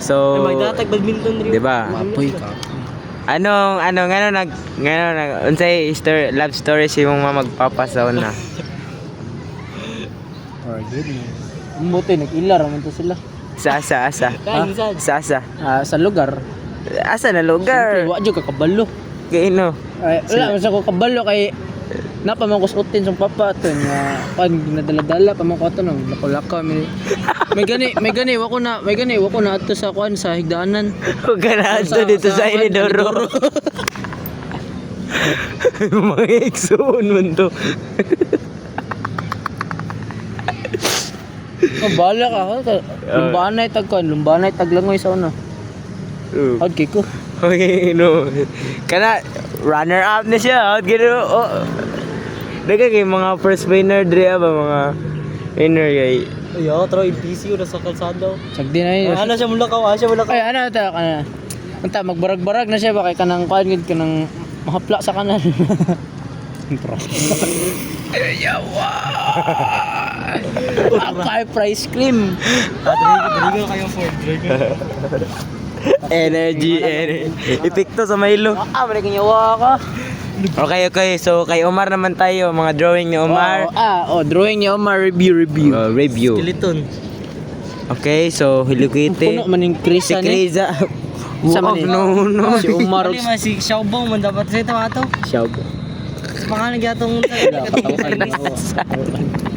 So, magdatag badminton rin. 'di ba? Apoy ka. Ngano unsay love story si mong magpapasaw na? Or good. Buti nag-ilar man to sila. Asa. Kain sad. Sa Sa lugar. asa na lugar? Wa jud ka kabalo. Kaino? Ay, wala man sa ko kabalo kay napamangkusutin sa papa to nga pag nadala-dala pa man ko ato nang lako-lako may gani wa ko na ato sa kuan sa higdaanan. Huwag ka na ato dito sa Inidoro. Mga iksoon man to. Bala ka. Lumbanay taglangoy sa una. Okay ko. Okay, no. Kana runner up na siya. Out gino. Daga kay mga first winner dre ba mga winner kay. Ayo, tro PC ura sa kalsada. Sagdi na yun. Ano siya mulakaw, Ay, ano ta kana. Anta magbarag-barag na siya ba kay kanang kuan gid kanang mahapla sa kanan. Yawa. Apay price cream. Daligo kayo for drink. Energy. Epekto sa Milo. Mali kinyawa ka. Okay. So kay Omar naman tayo, mga drawing ni Omar. Drawing niya Omar review. Review. Skeleton. Okay, so Hello Kitty. Puno man yung Chris Si ni. Kriza. Sa man No. Si Omar. Dali man si Xiaobong man dapat sa ito ato. Siya. Pangalan gyatong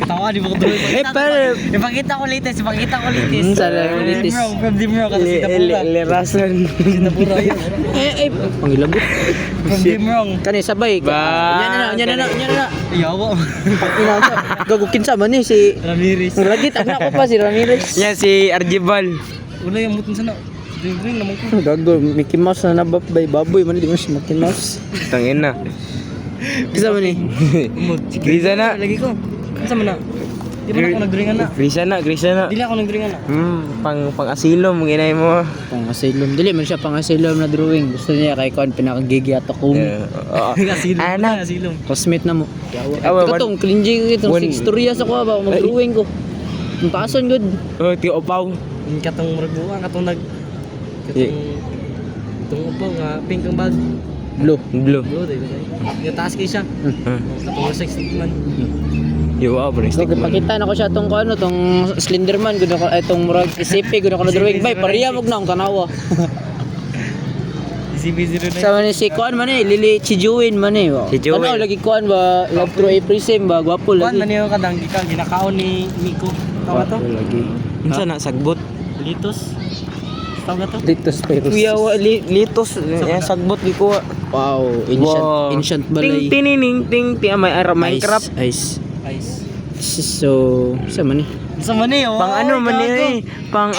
katawa di ba ko drawing. Pero Ipakita ko latest. Sa latest. From Dimro kasi si Tapura. Lerason. Si Tapura yun. Pangilabot. From Dimro. Kani sabay. Ba. Nya na. Yawa. Ina ka. Gagukin sa man ni si Ramirez. Ragit ang ako pa si Ramirez. Yan si Arjibal. Una yung mutun sana. Drink naman ko. Gago Mickey Mouse na nababay baboy man di mo si Mickey Mouse. Tangin na. Kisa man ni. Si Kriza na. Lagi ko. Asa man na? Di ba na ako nagdringan na? Kriza na. Dili ako nagdringan na. Pang asilo mo ginay mo. Pang-asylum. Dili man siya pang-asylum na drawing. Gusto niya kay kon pinakagigi ato ko. Asilong. Ana. Asilong. Cosmate na mo. Awa, Katong cringy ko itong one- istorya sa ko ba mag-drawing ko. Ang paason good. Oh, ti opaw. Katong maragbuang, katong Katong upaw nga, pink ang bag. Blue. Blue. Blue, tayo tayo. Yung taas kayo siya. Katong sex man. Yo, bro. So, pakita na ko siya tong ano tong Slenderman gud ako itong murag isipi gud ako na drawing bay pareha mo na ang kanawa. CB09. Sa man si kuan man Lily Chijuin man Si Juwin. Ano lagi kuan ba love through April sim ba gwapo Kuan man lagi. yung kadang gika ginakaon ni Miko. Tawag to? Lagi. Unsa na sagbot? Litos. Tawag to? Dito Spyros. Kuya litos sagbot di ko. Wow, ancient balay. Ting may Minecraft. Ice. Ice. So, sa man Sa man eh, oh. Pang ano man eh. Pang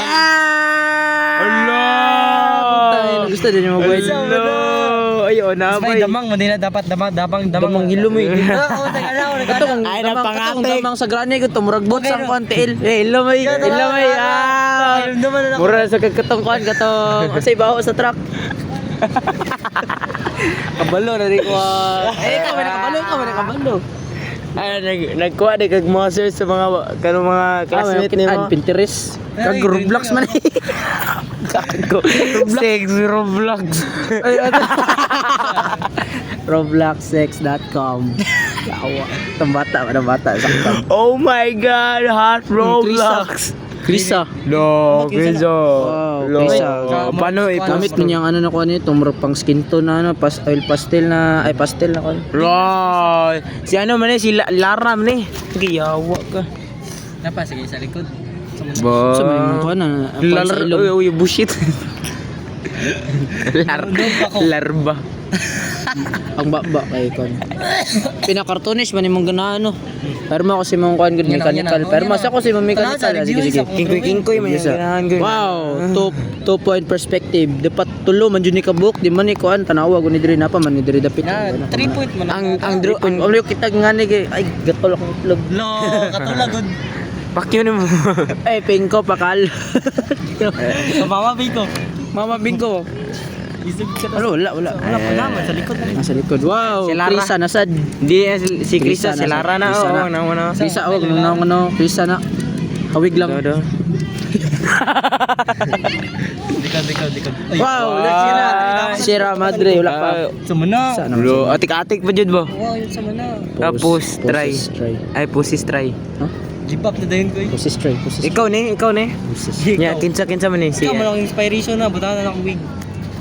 Allah. Gusto din mo boy. Hello. Ayo na Sabay bay. damang, hindi na dapat damang. Damang hilom eh. Oo, teka Ito kung Ay, damang napangatik. damang sa grani ko tumuragbot sa konti. Hello may. Hello may. Mura sa kagkatong kuan katong sa ibaho sa truck. Kabalo na rin ko. Ka man nakabalo. Ay nagkuha di kag mga search sa mga kanong mga classmate nimo. Pinterest. Kag Roblox man. Gago. Sex Roblox. Robloxsex.com. Yawa. Tambata saktan. Oh my god, hot Roblox. Krisa. No, Krizo. Wow, Krisa. Paano Gamit mo niyang ano na kuan ito, murag pang skin tone na ano, pastel na kuan. Right. Si ano man eh, si Lara man eh. Giyawa ka. Napa, sige, sa likod. Ba. So may mga kuan na Lara, uy, bullshit. Larba. Ang baba kay kon. Pinakartonish man imong ganaano. Pero mo kasi mong kuan gud mechanical. Pero mas ako si mong mechanical. Sige. Kingkoy man yung ganahan ko. Wow, two point perspective. Dapat tulo man jud ni kabuk, di man ni kuan tanawa gud ni diri napa man ni diri dapit. 3 point man. Ang ulo kita ngani kay ay gatol akong itlog. Lo, katulad good. Pakyo mo. Ay pingko pakal. Mama Biko. Mama bingko. Isip ka Wala. Wala pa naman sa likod. Nasa likod. Wow, Si Lara. Krisa nasad. Di si Krisa, si Lara na. Krisa Oo, na. na. Krisa, Krisa na. Kawig lang. Do. Dikad. Wow, let's see na. Sierra Madre, wala pa. Sama na. Sana Bro, atik-atik pa jud ba? Wow, yun sama na. Tapos try. Try. Ay, pusis try. G-pop na dayon ko eh. Pusis try. Pusis. Ikaw ni. Nya, kinsa man ni Ikaw siya. man akong inspiration na. Buta na akong wig.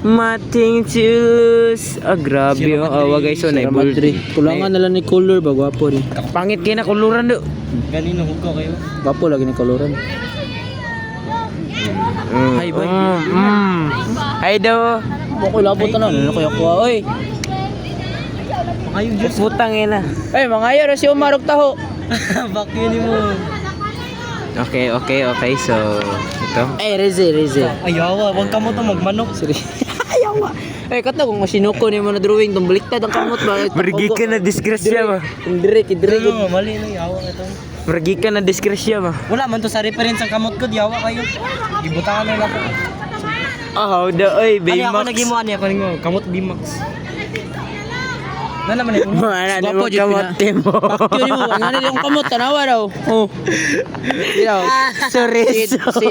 Mating to lose. Ah, grabe Sierra oh. Awa guys, so Sierra naibul. Madre. Kulangan na lang ni color ba, gwapo ni. Pangit kayo na kuluran do. Ganino hugaw kayo. Gwapo lagi ni coloran. Hi, boy. Hi daw. Bako labot na ano kaya ko. Oy, Ayun, Diyos. Putang ina. ay mangayo ra si Omar og taho. Back yun mo. Okay. So, ito. Ay, Reze. Ayawa, wag ka mo to magmanok. Sorry. Ayaw nga. Ay, kata kung masinuko ni mo na drawing, tong baliktad ang kamot ba? Margi ka na disgrasya ba? Indire. Ano, mali na yawa ito. Margi ka na disgrasya ba? Wala man to sa reference ang kamot ko, yawa kayo. Ibutangan na lang ako. Oh, da oy, Ano ako Baymax. nagimuan niya, kanino, kamot Bimax. Na naman eh. Mana ni mo Gwapo, Jud, kamote mo. Bakyo ni mo, nga yung kamot, tanawa daw. Oh. You know, Sorry. see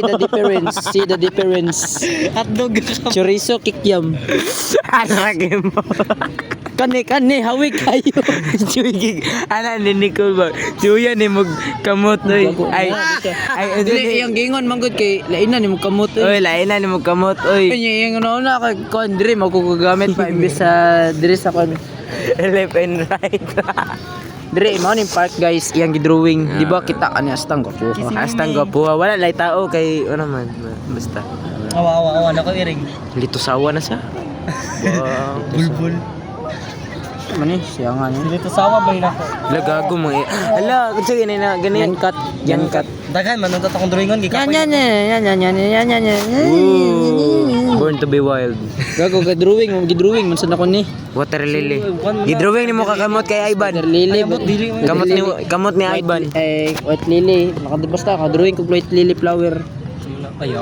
the difference. Hotdog. Chorizo, kikyam. Ano lagi mo? Kani, hawig kayo. Chuyig. Ana ni Nicole ba? Chuya ni mo kamot oy. Ay. Dili, yung gingon manggod kay, lainan ni mo kamot. Oy, lain na ni mo kamot oy. Yung una kay kon dire magkukugamit pa imbes sa dire sa kon. Left and right. Dire mo ni park guys, iyang gidrawing. Di ba kita ani astang ko. Astang gwapo. Wala lay tao kay ano man. Basta. Awa, nako iring. Lito sawa na siya. Wow. Bulbul. Mani siya nga ni. Dito sawa ba yun ako? Lagago mo eh. Ala, kasi ganyan na ganyan. Yan cut. Dagan, manunod akong drawingon. Yan. Born to be wild. Gago gidrawing man sad ako ni. Water lily. Gidrawing ni mo kakamot kay Ivan. Lily. Kamot ni Ivan. Eh, white lily. Basta ka drawing ko white lily flower. Ayaw.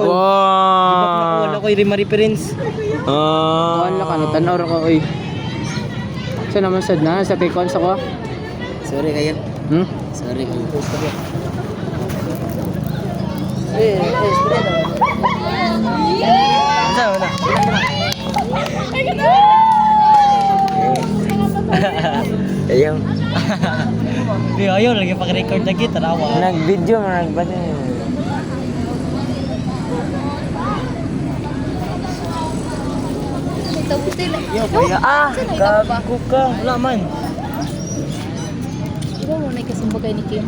Wow. Wala ko yung reference. Ah. Wala ka no tanaw ra ko oy. Sa naman sad na sa kay kon sa ko. Sorry kayo. Sorry kayo. Saan na? Ayaw. Ayaw, lagi pag-record lagi. Tarawa. Nag-video mo nagbasa. Gago ka. Wala man. Di ba mo na ikasumbagay ni Kim?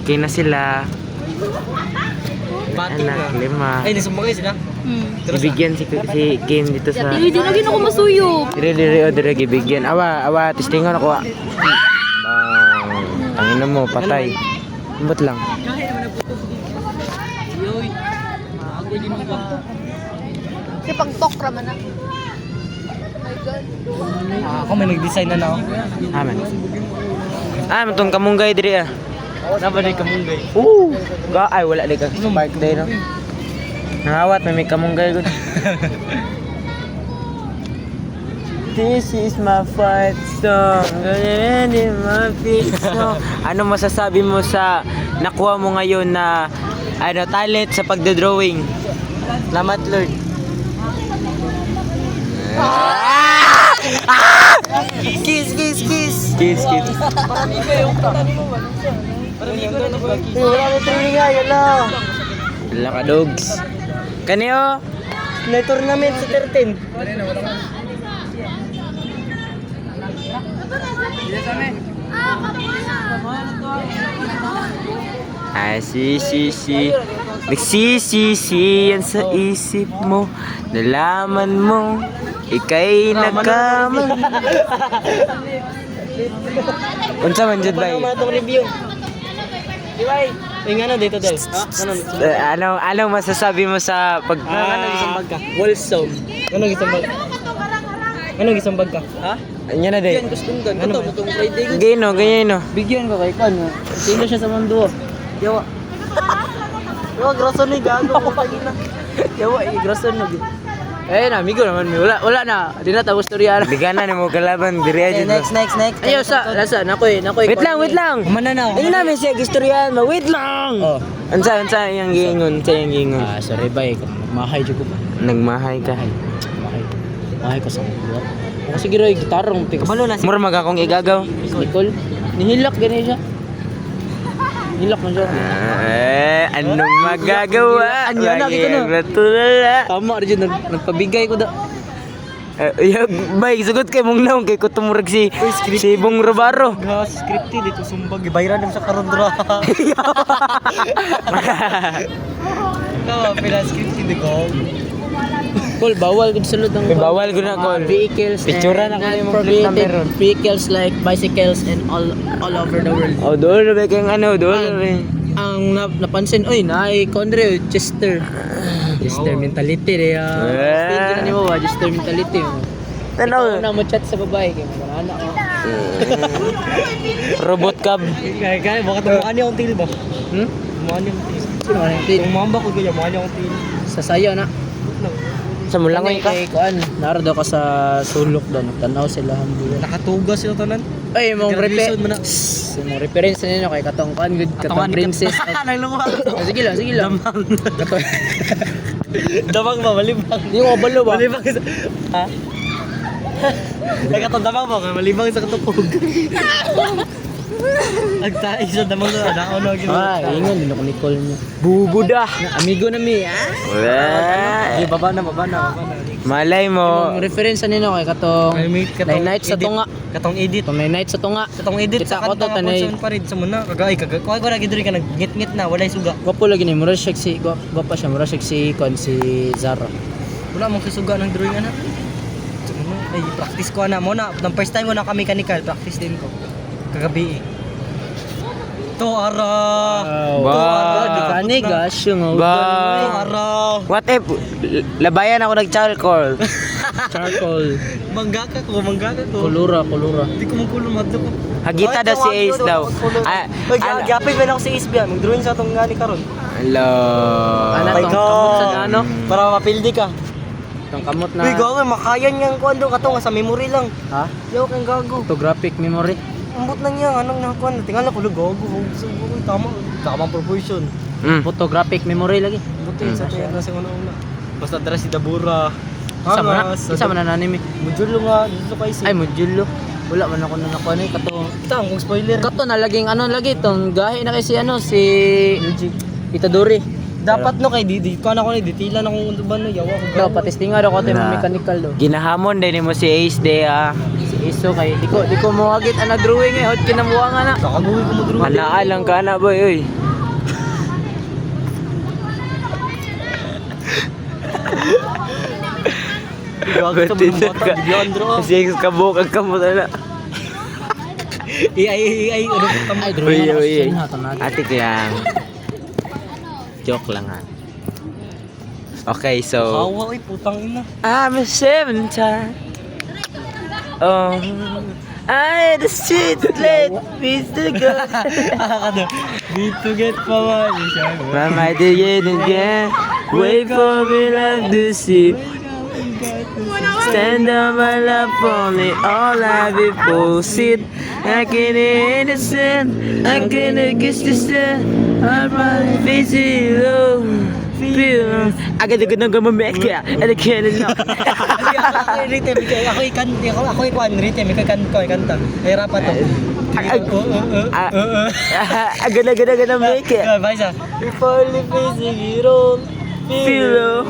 Okay na sila. Bati Anak, ka. 5. Ay, nasumbagay sila. Ibigyan si Kim dito sa... Dili, di lagi na ako masuyo. Dire gibigyan. Awa, testingon ako. Tangin na mo, patay. Ambot lang. Kasi pag talk raman na. Oh my God. Ako may nag-design na ako. Amen. Matong kamunggay dire ah. Nabalay ka munggay. Ay, wala di ka. Spark day no. Nangawat, may kamunggay gud. This is my fight song. Ganyan my fight song. Ano masasabi mo sa nakuha mo ngayon na talent sa pagdodrawing? Salamat Lord. Kiss. Wala mo tuloy nga, yun lang. Wala ka dogs. Kanyo? May tournament sa 13. Si. Nagsisisi yan sa isip mo. Nalaman mo, ika'y nagkamali. Unsa man jud bay? Ano itong review? Di ba? Yung ano dito dahil? Anong masasabi mo sa pag Ano isang bag ka? Wholesome. Ano isang bag? Ano isang bag ka? Ha? Anya na day? Gustong gan. Ito mutong Friday. Ganyan no. Bigyan ko kay kon. Sino siya sa mundo? Yawa. Yawa, graso ni gago ko pagina. Yawa, grason na. Eh na, amigo naman mi. Wala na. Di na tapos storya na. Di ka na mo kalaban, diri aja. Next. Ayaw sa, nasa, nakoy. Wait lang. Mana na. Hindi namin siya gistoryahan mo. Wait lang. Oh. Ansa yung giingon, sa yung giingon. Ah, sorry bay. Magmahay jud ko ba. Nagmahay ka. Mahay ko sa mga. Kasi giro yung gitarong tigas. Kabalo na si Mura mag akong igagaw. Nicole. Nihilak gani siya. Nihilak man siya. Anong magagawa? Ano na, kita na. Natulala. Tama rin dyan, nagpabigay ko da. Bay, sugot kay mong naong kay kutumurag si Bong Robaro. Gas scripted dito sumbag gibayran dem sa karondra. Kawa pila scripted ko. Call, bawal kung sulod ng Bawal ko na, Col. Vehicles Picturean and ako na yung mga plate number ron. vehicles like bicycles and all over the world. Oh, doon na ba kayong ano, doon na ba? Ang napansin, oy, naay Conre, Chester. Chester mentality rin. Hindi na ni mo ba, Chester mentality. Tanaw. Ano mo chat sa babae, kaya mga anak ko. Robot cab. Kaya bakit mo ani ang til ba? Hmm? Mo ani ang til. Sino man yung Kung mamba ko kaya mo ani ang til. sa sayo na. Sa mulangoy ka. Kay kuan, narado ka sa sulok doon, tanaw sila hambulan. Nakatugas sila tanan. Ay, mong Graduation mo na. Mong reference na ninyo kay katong kuan good katong princess. Nalunguhan. Sige lang. Katong Damang ba malibang. di ko kabalo ba? Malibang sa ha? Ay katong damang ba malibang sa katupog. Agtai sa damang na daon na gino. Ah, ingon din ako Nicole niya. Bubuda. Amigo na mi, Wala. Ay baba na. Malay mo. Mong reference na ninyo kay katong Nine Nights sa tunga. Katong edit. Katong Nine Nights sa tunga. Katong edit Kita sa ko to kanta tanay. portion pa rin sa muna. Kagay kagay ko na gidri ka nagngit-ngit na walay suga. Gwapo lagi ni mura siya si gwapa siya mura siya si kon si Zara. Wala mong kisuga ng drawing ana. Sa muna ay practice ko ana mo na. Nang first time mo na kami mechanical practice din ko. Kagabi. To ara. Di ka ni gosh yung Ba. To ara. What if labayan ako nag-charcoal? charcoal. Mangga ka ko. Kulura. Di ko magkulo madto ko. Hagita daw si Ace daw. Ay, gapay ba na ako si Ace biya? Mag-drawing sa atong ngani karon. Hello. Ano My tong God. kamot sa ano? Para mapildi ka. Tong kamot na. Uy, gago, makayan nga kuan do kato nga sa memory lang. Ha? Yo kang gago. Photographic memory. Ambot na niya anong nakuan. Tingala ko gago. Tama. Tamang proportion. Photographic memory lagi. Buti sa tayo na sa una-una. Basta dara si Dabura. Isa man na anime. Modulo nga dito kay si. Ay modulo. Wala man ako na nakuha ni kato. Ita ang spoiler. Kato na laging ano lagi tong gahi na kay si ano si Itadori. Dapat no kay di ko na ko ni detail na kung ban no yawa ko. Daw patistinga daw ko tayo Na. mechanical do. Ginahamon din mo si Ace de ah. Si Iso kay di ko mo agit ana drawing eh hot kinamuha nga na. Kakabuhi ko mo drawing. Manaan lang ka na boy oy. Gago sa mga bata. Leandro. Si Ace kabukag ka mo na. Ay ano tamo. Ay drawing Uy, na uy, kasi uy. na tanag. Atik lang. Joke lang ha. Okay, so Kawa oy putang ina. I'm a seven time. Oh, I the street late with the girl. Dito get pa man siya. Mama did it again. Wait for me love to see. Stand on my lap only all I before sit. I can innocent. I can kiss the stand. I'm right facing low. Feel. Agad-agad nang gamameka. And I can't know. Ako ikuan rhythm may kanta. Ay rapa to. Agad-agad nang meka. Baisa. If only facing it all. Feel.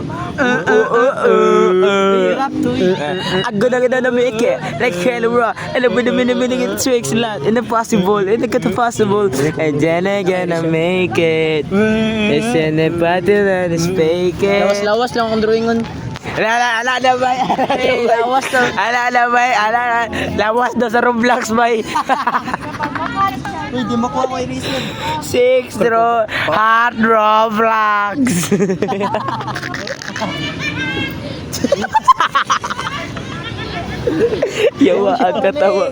Rap to it. Agad-agad nang meka. Like hell raw. And with a minute it tricks a lot. In the possible. In the possible. And then I gonna make it. It's in the party that is fake it. Lawas-lawas lang akong drawingon. Ala na bay. Lawas to. Ala bay. Lawas na sa Roblox bay. Uy, di makuha ko i-reason. 6 hard Roblox. Yawa ang katawa.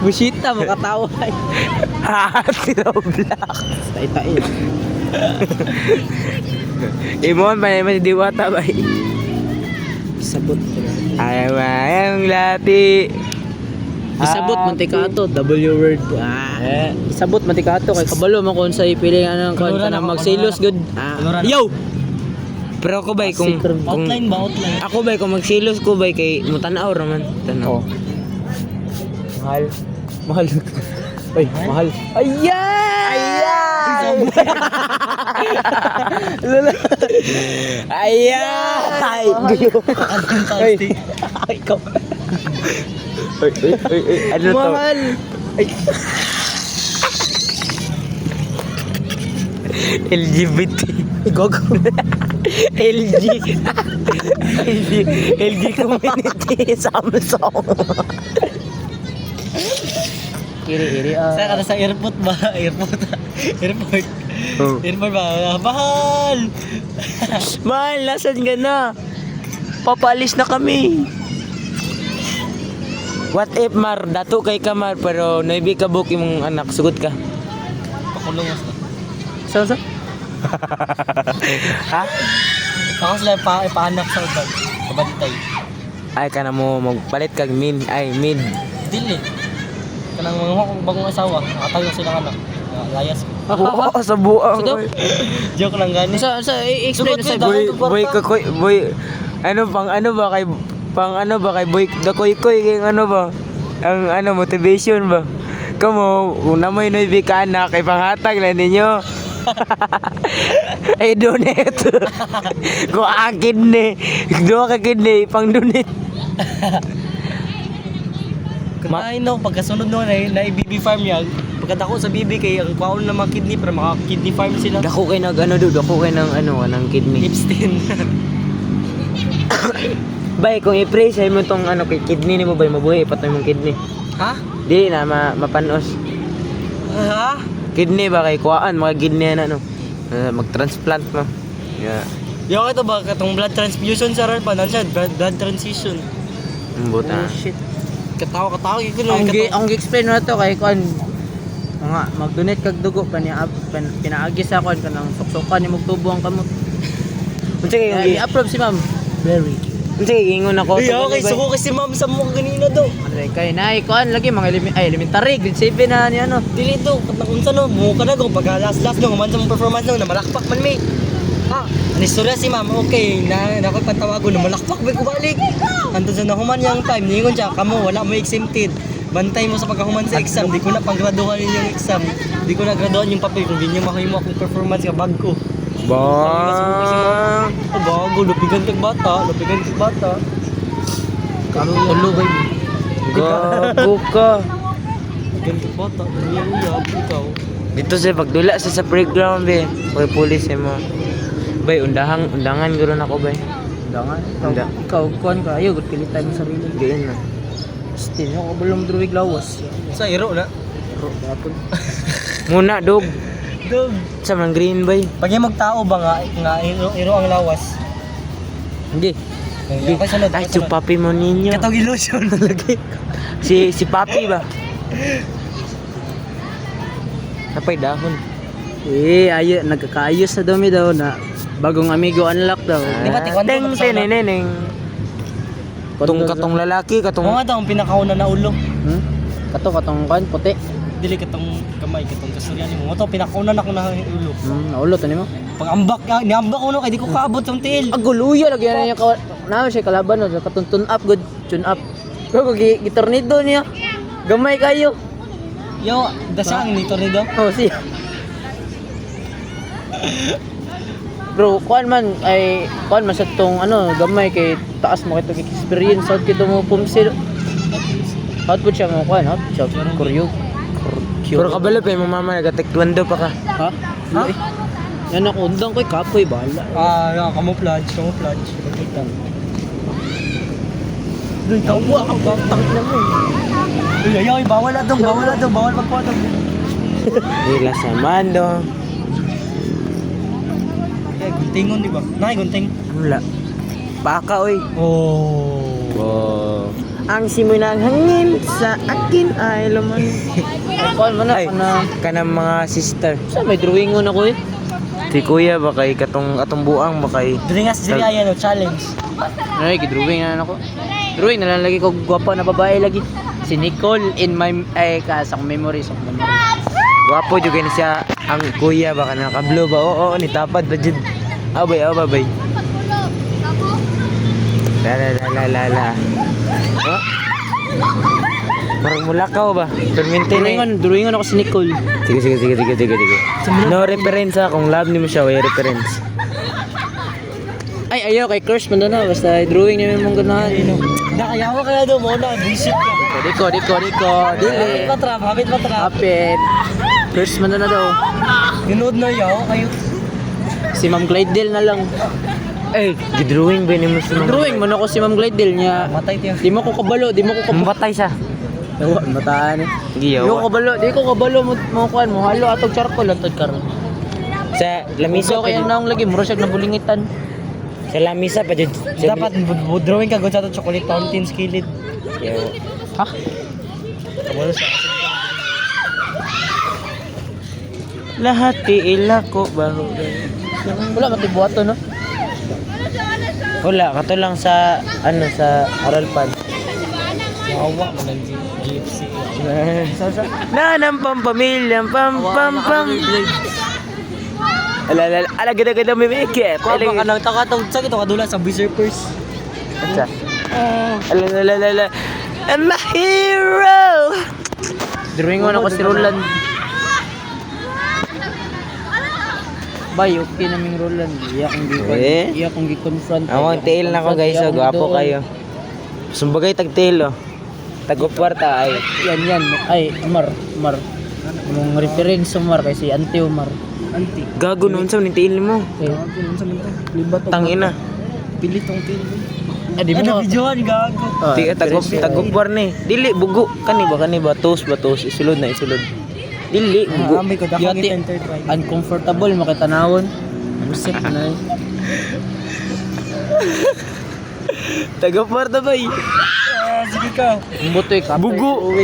Busita makatawa. Hard Roblox. Tai-tai. Imon pa naman si Diwata bay. Isabot. Ayaw ayang lati. Isabot man ato, W word. Isabot man ato kay kabalo man kun sa ipilingan ng kon Kuluran kanang ako, magsilos good. Kuluran. Yo. Pero ako bay kung Outline ba? Outline. ako bay kung magsilos ko bay kay mutanaw raman. Tanaw. Mahal. Mahal. Ay, mahal. Ayan! Ayan! Ay! Ay, ikaw. Ano to? Mahal. LGBT. Gogo. LG. LG community Samsung. Iri-iri Saya kata sa airport ba? Airport. Airport. Oh. Airport ba? Mahal! Mahal, nasan ka na? Papalis na kami. What if Mar, dato kay Kamar pero naibi ka book yung anak, sugod ka. Pakulong mas na. Sa? Ha? Ako sila ipaanak sa uban. Kabantay. Ay ka na mo magpalit kag min, ay mid. Dili. Kanang mga bagong asawa. Nakatayo silang anak. Layas ko. Oo, sa buang. Sudo? Joke lang gani. Sa explain Sugot sa ni Boy, Dako, boy kakoy, boy. Ano ba kay boy dakoy koy kay ano ba? Ang ano motivation ba? Kamo, una mo inibig ka anak kay panghatag na ninyo. Ay donate. Ko akin ni. Do ka kidney pang donate. Kumain no, pagkasunod no na BB farm yan. Pagkadako sa BB kay ang kwaon na mga kidney para maka kidney farm sila. Dako kay nag ano do, dako kay ng ano, ng kidney. Lipstin. Bay, kung i-pray sa mo tong ano kay kidney nimo bay mabuhi patay mong kidney. Ha? Dili na mapanos. Ha? Kidney ba kay kuhaan mga kidney na no. Mag-transplant mo. Yeah. Yo ito ba katong blood transfusion sa rar pa siya blood transition. Ang buta. shit. Katawa ikaw Ang explain na to kay kon nga mag-donate kag dugo pa niya pinaagi sa kon kanang suksukan ni magtubo ang kamot. Unsa kay yung I-approve si ma'am. Very. unsa kay ingon ako Ay, okay, suko kasi ma'am sa mo ganina do. Andre kay nay kon lagi mga elementary grade 7 na ni ano. Dili do, katang unsa no, mo ka na go pag last no, man sa mong performance no, na malakpak man mi. Ha, ang istorya si ma'am, okay, na ako'y patawago na malakpak ba ko balik. Anto sa nahuman yung time, ningon siya, kamo wala mo exempted. Bantay mo sa pagkahuman sa exam, di ko na panggraduhan yung exam. Di ko na graduhan yung papel kung di niyo makahimo akong performance ka bag ko. ba? Oh, bago, lupigan kag bata. Tulo ba? Gago ka. Lupigan kag bata, uyab ikaw. Dito sa pagdula sa playground be. Koy pulis mo. Bay, undangan guro na ko bay. Dangan. Unda. Ikaw kon ka ayo gud kilitay mo sarili. Diin na. Still ako belum druwig lawas. Sa iro na. Ro dapat. Muna dog. Dog. Sa man green bay. Pag yung magtao ba nga iro ang lawas. Hindi. Okay, sunod. Ay, si papi mo ninyo. Katog illusion lagi. Si papi ba? Napay dahon. Ayo nagkakaayos sa dumi daw na bagong amigo unlock daw. Di ba, taekwondo Teng magsama? teneneng. Katong lalaki, Mo katong nga daw ang pinakauna na ulo. Katong kan puti. Dili katong kamay, katong kasuryan mo. Mo to pinakauna na ko na ulo. Naulo to nimo. Pag ambak, niambak ko no kay di ko kaabot yung tail. Aguluya lagi na niya na siya kalaban no katuntun up good tune up. Ko gitornado niya. Gamay kayo. Yo, dasa ang ni tornado. Oh, siya. Bro, kuan man sa tong ano gamay kay taas mo kay experience out kito mo pumsil. Out pud siya mo kuan, out siya kuryo. Pero kabalo pa yung mama nagatekwondo pa ka. Ha? Ha? Yan ako undang koy kapoy bala. Yung camouflage. Doy, tawa ka ba? Tangit na mo. Ay, bawal na dong, bawal magkuha dong. Dila sa mando. Guntingon di ba? Nay, gunting. Wala. Baka oy. Oh. Wow. Ang simoy ng hangin sa akin ay luman. Kuan man Ay, na kanang mga sister. sa may drawingon ako eh. Si kuya ba kay katong buang ba kay Dili nga si Jiri Ayan, challenge. Ay, gidrawing na ako. Drawing na lang lagi ko gwapo na babae lagi. Si Nicole in my kasang memories of memory. Gwapo jud kay na siya ang kuya baka naka-blue ba? Oo, ni tapad ba jud. Abay. La. Oh? Parang mulakaw ba? Permente na yun. Drawingan ako si Nicole. Sige. No reference ha. Kung love ni mo siya, may reference. Ay, ayaw kay crush man na basta drawing niya mong ganahan. Nakayawa kaya daw mo na, bullshit ka. Diko. Dili. Habit patrap. Kapit. Crush man na daw. Ginood na yaw kayo. Si Ma'am Glidel na lang. Eh, gidrawing ba ni mo sa Drawing man ako si Ma'am Glidel niya. Matay tiyo. Di mo ko kabalo. Matay siya. Ewa, mataan eh. Di ko Giyawa. kabalo. Di ko kabalo mo kuan mo. Halo atog charcoal atog karon. Sa lamisa So pa kaya jud. naong lagi mura siya nabulingitan. Sa lamisa pa jud. Dapat drawing ka gud sa to chocolate fountain skillet. Ha? Kabalo sa Lahat tiila ko baho. Wala matibuato no. Wala, kato lang sa sa Aralpan. yawa mo ng GFC. Nanang pampamilya, pam. Ala gada may make. Kuha ka nang takatong sa ito kadula sa Berserkers. Acha. Ala. I'm a hero. Drawing ako si Roland. Bay, okay naming Roland. Eh? Iya kong gi-confront. Awang tail na ko guys, oh, gwapo kayo. Sumbagay tagtail oh. Tagupwarta ay. Yan. Ay, Umar. Mong reference Umar kay si Auntie Umar. Anti. Gago noon sa tail mo. Eh, libat Tangina. Pilit tong pili. di mo na. Videoan gago. Tiga tagupwar ni. Dili bugo kani ba tos isulod. Dili bugo. Amay ko dako Yati. kita third try. Uncomfortable makitanawon. Buset na. Tagupwar ta bay. Sige ka. Butoy ka. Bugo.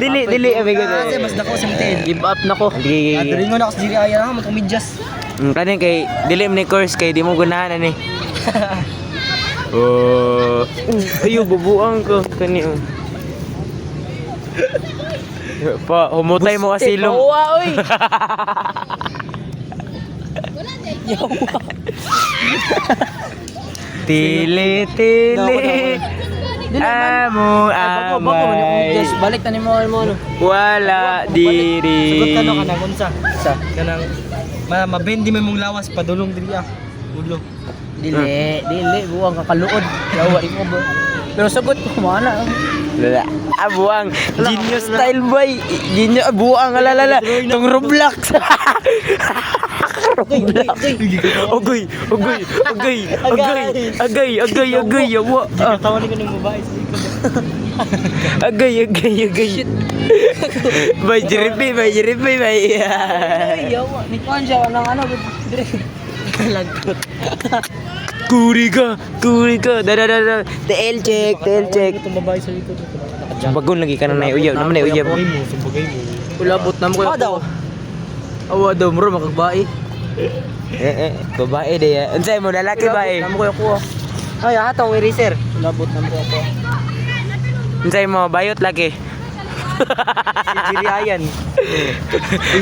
Dili amigo. Kasi mas dako sa tail. Give up na ko. Di. Dringon ako sa Jiri Ayan ha, magkumidyas. Kanin kay dili ni course kay di mo gunahan ani. Oh, ayo bubuang ko kani. Pa, humutay mo asilong. Bawa oy. Tili. Amo amay. Balik tanim mo ano. Wala diri. Sugot ka no kanang unsa? Sa kanang mabendi mo mong lawas padulong diri ah. Ulo. Dili, buwang kakaluod. Yawa mo ba? Pero sagot ko mana. Lala. Abuang genius style boy. Genius abuang alala. Tong Roblox. Agay. Yawa. Tawanin ko ng babae sa likod. Agay. Bay jiripi. Ay, yawa. Ni Kwan siya ng ano. Lagot. Kuriga. Da. TL check. Itong babae sa likod. Bagon lagi ka na uyab. Naman na uyab. Sumbagay mo. Ulabot na mo ko. daw. Awa daw mo makagbai. Babae de ya. Unsay mo lalaki ba eh? Namo ko ako. Ay, atong eraser. Ulabot na mo ko ako. Unsay mo bayot laki? Si Jiri Ayan.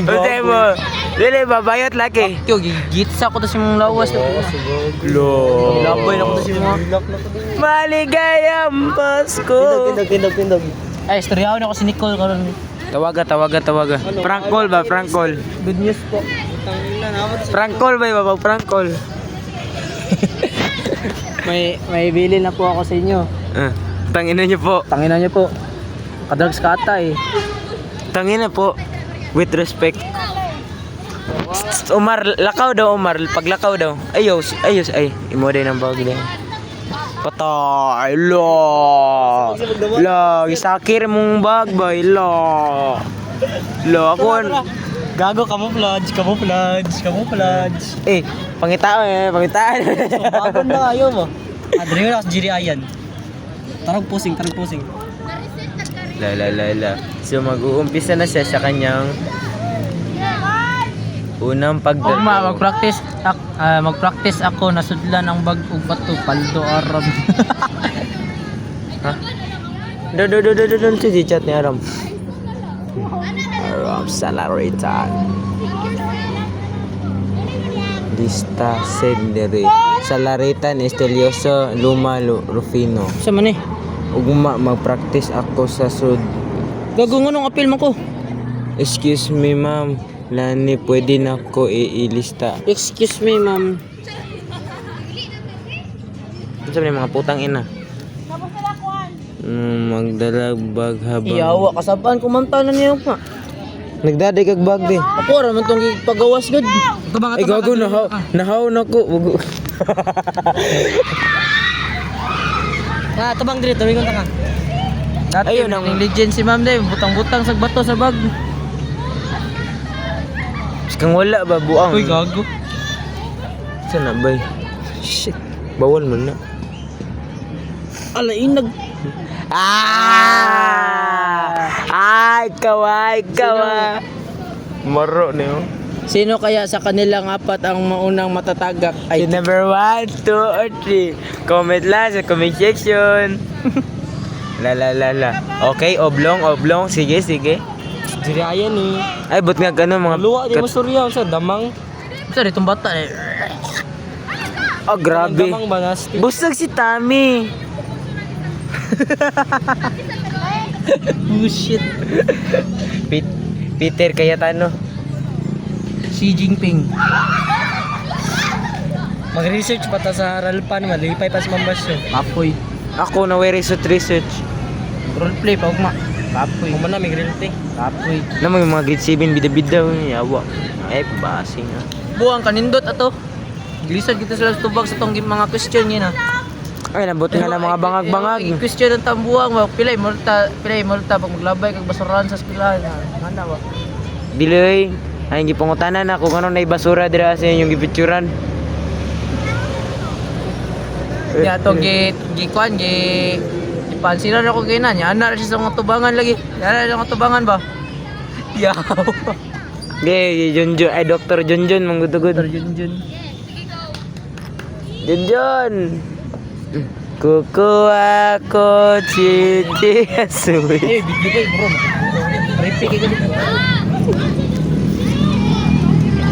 Unsay mo? Dili ba bayot laki? Kyo gigitsa ko to si mong lawas. Lo. Labay na ko to si mga. Maligayang Pasko. Tindog. Ay, istoryawan ako si Nicole karon. Tawaga. Prank call. Good news po. Prank call ba? Prank call. May bili na po ako sa inyo. Tangina niyo po. Tangina niyo po. Kadrugs ka ata eh. Tangina po. With respect. Umar, lakaw daw Umar. Paglakaw daw. Ayos. Ay, imo din ang bagay. Patay. Isakir mong bag ba? Ako. Gago, camouflage. Eh, pangitaan. Bagon na kayo mo. Dringon ako sa Jiri Ayan. Tarong posing. La. So mag-uumpisa na siya sa kanyang Unang pagdadrowing. Ugma, mag-practice ako nasudlan ang bag ug bato paldo Arab. Doon si chat ni Aram. Aram Salaritan. Lista Sendere. Salaritan Estelioso Luma Rufino. Sa man eh. Ugma mag-practice ako sa sud. Gago ngunong apil man ko. Excuse me ma'am. Lani pwede na ko iilista. Excuse me, ma'am. Ano sabi mga putang ina? Magdalag bag habang Iyawa kasabaan kumantanan niyo pa. nagdaday kag bag di. Ako ra man tong pagawas gud. Ay gago nahaw na ko. Tabang diri, tumingon ta ka. Dati Ayun ang ang- legend si ma'am day, butang-butang sa bato sa bag. Kang wala ba buang? Uy, gago. Sana bay? Shit. Bawal man na. Alain nag Ay, kaway. Maro niyo. Sino kaya sa kanilang apat ang maunang matatagak? Ay, number 1, 2, or 3. Comment lang sa comment section. La. Okay, oblong. Sige. Diri ayan ni. Ay, but nga gano'n mga... Luwa di mo surya sa damang. Sa ditong bata eh. Oh, grabe. Damang banas. Busag si Tami. Bullshit. Peter Cayetano. Xi Jinping. Mag-research pa ta sa Ralpan, malipay pa sa Mambasyo. Kapoy. Ako na research. Roleplay pa ugma. Kapoy. Kung man na, may grillty. Kapoy. Naman yung mga grade 7 bida-bida. Yawa. Ay, basing ha. Buang kanindot ato. Gilisod kita sila sa tubag sa tong mga question niya na. Ay, nabuti nga ng mga bangag-bangag. Question ng tambuang mo. Pilay multa pag maglabay kag basurahan sa eskwelahan. Ana ba? Diloy. Ay, hindi pangutanan na kung ano na ibasura dira sa inyong gipicturan. Ya to gi pansinan ako ginan. Ya ana ra siya sa mga tubangan lagi. Ya ra mga tubangan ba? Yaw. Ge, Junjun. Ay, Dr. Junjun. Manggutugod. Junjun. Junjun. Kuku ako cici asui. Bigay bro. Repeat ka dito.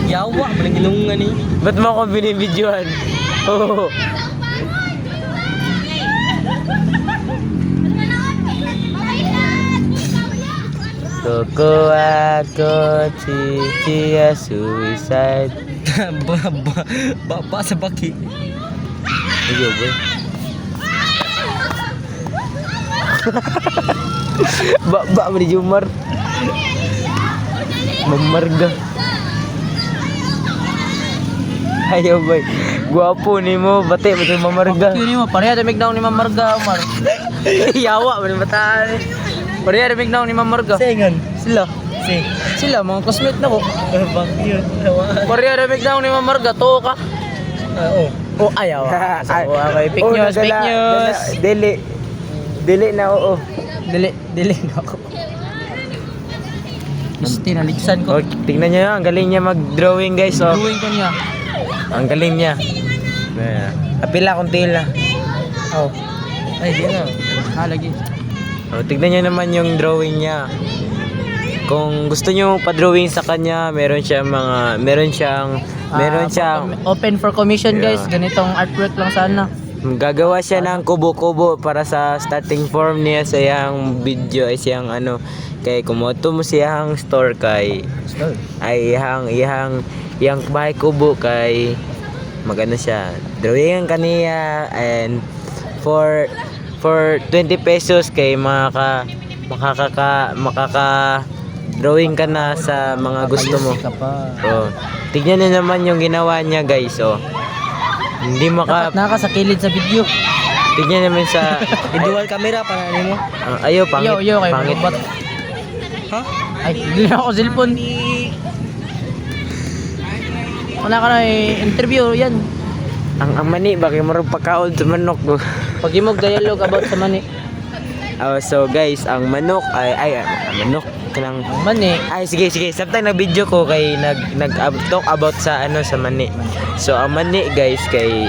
Yawa, malang ilungan ni. Ba't mo ako binibidyohan? Oo. Kuku ako cici suicide. Ba sa baki. Iya boy. Ba mo di Jumar. Memarga. Ayo boy. Guwapo ni mo, bate betul memarga. Kini mo pareha damig daw ni Ma'am Marga Omar. Yawa man bataan. Pareha damig daw ni Ma'am Marga. Sengan. Sila. Si. Sila mga classmate na ko. Baki yun. Tawa. Pareha damig daw ni Ma'am Marga to ka. Oo. Oh ayaw. Okay, fake news, fake news. Dili na oo. Dili na ako. Gusto naligsan Oh, ko. tingnan niyo, ang galing niya mag-drawing guys. Oh. Drawing ko niya. Ang galing niya. Apila kung tila. Oh. Ay, di na. Lagi. Oh, tignan niyo naman yung drawing niya. Kung gusto niyo pa-drawing sa kanya, meron siyang Open for commission guys. Yeah. Ganitong artwork lang sana. gagawa siya ng kubo-kubo para sa starting form niya sa iyang video ay siyang ano kay kumoto mo siyang store kay ay yang bahay kubo kay magano siya drawing kaniya and for 20 pesos kay makaka drawing ka na sa mga gusto mo. Oh, tignan niyo naman yung ginawa niya guys. Oh. Hindi Dapat naka sa kilid sa video. tignan naman sa Dual camera para ano mo. ayo pangit. Yo kay Pangit. robot. Ha? Ay, hindi na ako cellphone. Wala ka na interview yan. Ang mani bakit marag pagkaon sa manok ko. Pag imog dialogue about sa mani. So guys, ang manok ay manok. kanang Mani. ay sige sige samtang nag-video ko kay talk about sa ano sa mani. So ang mani guys kay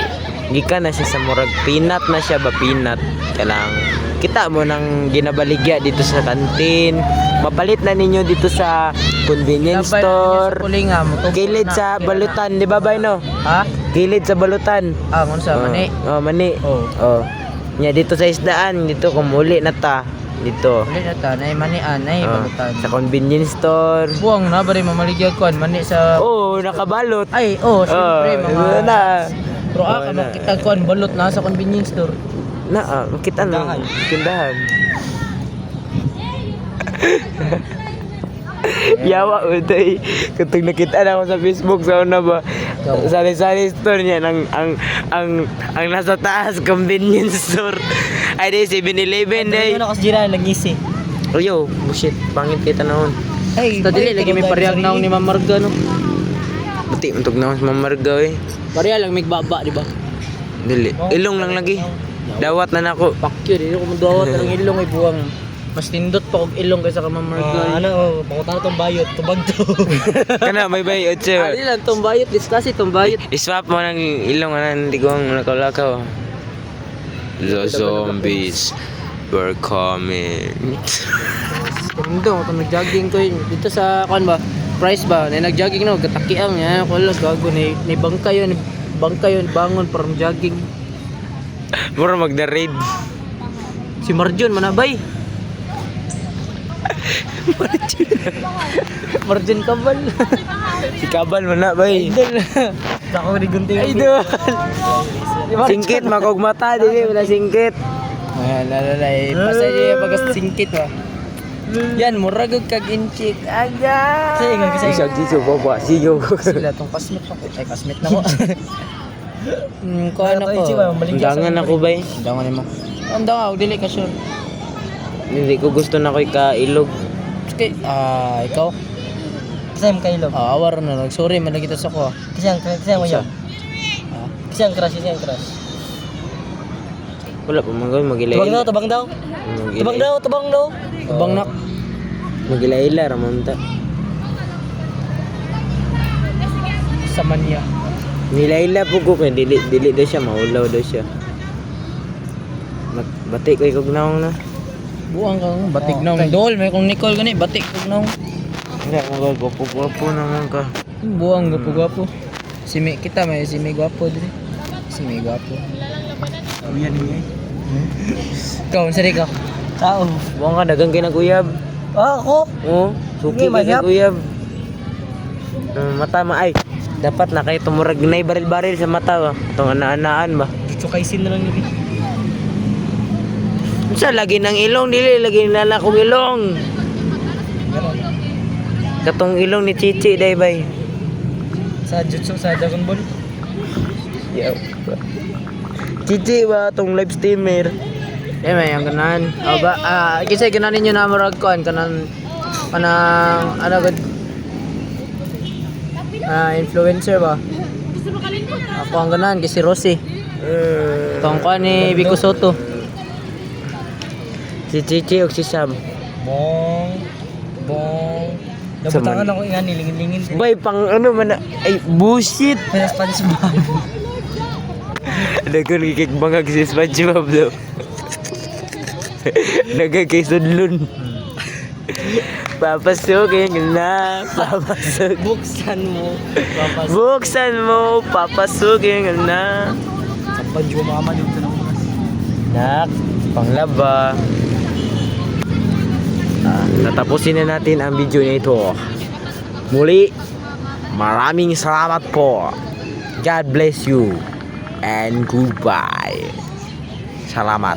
gikan na siya sa murag peanut na siya ba peanut kalang kita mo nang ginabaligya dito sa kantin. Mapalit na ninyo dito sa convenience store. Kulinga mo to. Kilid sa balutan, di ba bay no? Ha? Kilid sa balutan. Ah, ngon sa mani. Oh, mani. Oh. Oh. Nya dito sa isdaan, dito kumuli na ta. Dito. Uli na ta, nay mani anay Oh, balutan. sa convenience store. Buang na bari mamaligya kuan mani sa Oh, nakabalot. ay siyempre mga na. Pero Oh, ka na. makita kuan balot na sa convenience store. Na, kita na. Tindahan. Yawa uday. Katong nakita na ako sa Facebook sa una ba. Sali-sali store niya ang nasa taas convenience store. Ay di 7-Eleven day. Ano kasi jira nagisi. Ayo, bullshit. Pangit kita naon. Ay, Sa dili lagi may parehag naong ni Ma'am Marga no. Buti untuk naon sa mamargaw eh. Pareha lang migbaba di ba? Dili. Ilong lang lagi. Dawat na nako. Pakyo di ko madawat ang ilong ay buwang. Mas tindot pa og ilong kaysa ka Ma'am Marga. Ano, pangutan tong bayot, tubag to. Kana may bay Ali otse. lang tumbayot discuss tumbayot. Iswap mo ng ilong anan hindi ko ang lakaw-lakaw. The zombies were coming. Kundo to nag-jogging ko yun. Dito sa kuan ba? Price ba? Na nag-jogging no gatakiang ya ko lang gago ni bangka yun. Bangka yun bangon para jogging. Mura magda-raid. Si Marjon manabay. Marjon kabal. Si Kabal man na bay. Ako ni gunting. Idol. Singkit makog mata dili wala singkit. Ayan, lalay. Pasay niya pag singkit ba. Yan, muragog kag inchik. Aga! Kasi Isang tiso baba sigaw. Sila tong kasmit ako. Ay, kasmit na ko. Kuha na ko. Undangan ako bay. Undangan mo. Undangan ako, dili ka sure. Hindi ko gusto na ko ikailog. Okay, ikaw? Kasi ang kailog. Awar na. Sorry, man kita sa ko. Kasi ang mayaw. Kasi ang crush, kasi ang crush. Wala pa manggaw magilay. Tabang daw. Tabang daw. Abang nak. Magilay-ila ramon ta. Sa manya. Nilayla po ko kay dili daw siya maulaw daw siya. Batik ko ikog naong na. Buang kang batik nang. Dol, may kong Nicole gani, batik kong nang. Hindi mo gwapo naman ka. Buang gapo-gapo. Simi kita may simi gwapo diri. Simi gwapo. Yan niya. Ikaw, sari ka. Tao. Buang ka dagang kay naguyab. Ako. Oo, suki Hindi, kay mayap. naguyab. Mata ma ay. Dapat na kay tumurag nay baril-baril sa mata ba. Tong ana-anaan ba. Tsukaisin na lang ni. Unsa lagi ng ilong dili lagi na akong ilong. Katong ilong ni Chichi day bay. Sa jutsu, sa Dragon Ball. Yo. Chichi ba tong live streamer? Eh may ang ganan. Kisay ganan ninyo na murag kon kanang ano gud influencer ba? Ako ang ganan si Rosie. Tong ko ni Vico Soto. Si Chichi o si Sam. Bong. Nabutangan ako nga nilingin-lingin. Bay pang ano man na- ay bullshit. Kaya SpongeBob. Dagan kikibangag si SpongeBob daw. Dagan kay Sudlun. Papasukin na, papasok. Buksan mo. Buksan mo, papasukin na. Sa banjo mama dito na umas. Nak, panglaba. Natapusin na natin ang video na ito. Muli, maraming salamat po. God bless you and goodbye. Salamat.